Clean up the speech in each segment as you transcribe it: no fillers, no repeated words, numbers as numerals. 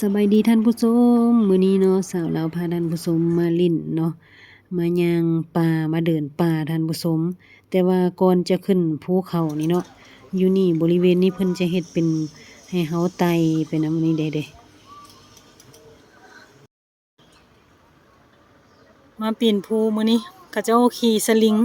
สบายดีท่านผู้ชมมื้อนี้เนาะสาวลาวพาท่านผู้ชมมาลิ้นเนาะมาย่างป่ามาเดินป่าท่านผู้ชมแต่ว่าก่อนจะขึ้นภูเขานี่เนาะอยู่นี่บริเวณนี้เพิ่นจะเฮ็ดเป็นให้เฮาไต่ไปนำนี้เด้มาปีนภูมื้อนี้เขาเจ้าขี่สลิง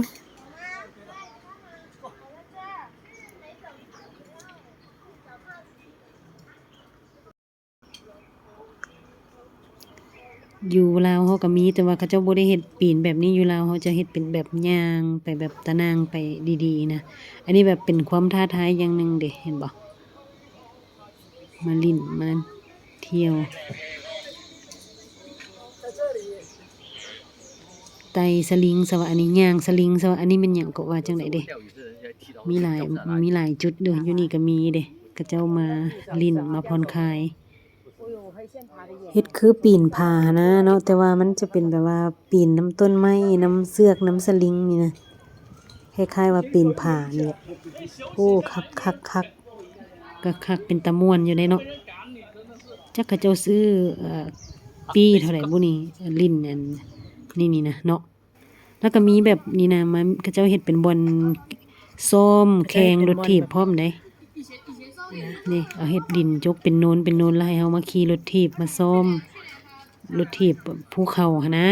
อยู่ลาวเขาก็มีแต่ว่าเขาเจ้าบ่ได้เฮ็ดปีนแบบนี้อยู่ลาวเขาจะเฮ็ดเป็นแบบย่างไปแบบตะนางไปดีๆนะอันนี้แบบเป็นความท้าทายอย่างหนึ่งเด้เห็นบ่มาลิ้นมาเที่ยวไต่สลิงซะว่าอันนี้ย่างสลิงซะว่าอันนี้มันหยังก็ว่าจังได๋เด้มีหลายมีหลายจุดเด้ออยู่นี่ก็มีเด้เขาเจ้ามาลิ้นมาผ่อนคลายเฮ็ดคือปีนผานะเนาะแต่ว่ามันจะเป็นแบบว่าปีนน้ำต้นไม้น้ำเสือกน้ำสลิงนี่นะคล้ายๆว่าปีนผานี่แหละโอ้คักก็คักเป็นตะม่วนอยู่ได้เนาะจักเขาเจ้าซื้อปีเท่าไหร่บุนี่ลิ้นอันนี่นะเนาะแล้วก็มีแบบนี่นะมาเขาเจ้าเฮ็ดเป็นบอนซ้อมแข่งรถถีบพร้อมได้นี่เอาเฮ็ดดินจกเป็นโนนแล้วให้เฮามาขี่รถถีบมาซ้อมรถถีบภูเขาหั่นนะ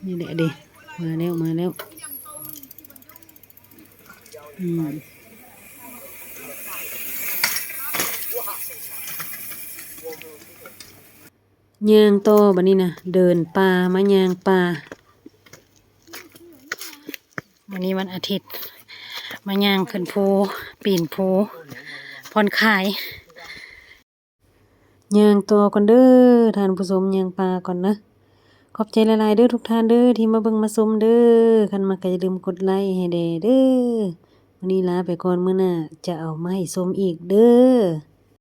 นี่แหละเด้มาแล้วย่างต่อบัดนี้นะเดินป่ามาย่างป่าวันนี้วันอาทิตย์มาย่างขึ้นภูปีนภูผ่อนคลายย่างต่อก่อนเด้อท่านผู้ชมย่างป่าก่อนนะขอบใจหลายๆเด้อทุกท่านเด้อที่มาเบิ่งมาชมเด้อคันมักก็อย่าลืมกดไลค์ให้แด่เด้อวันนี้ลาไปก่อนมื้อหน้าจะเอามาให้ชมอีกเด้อ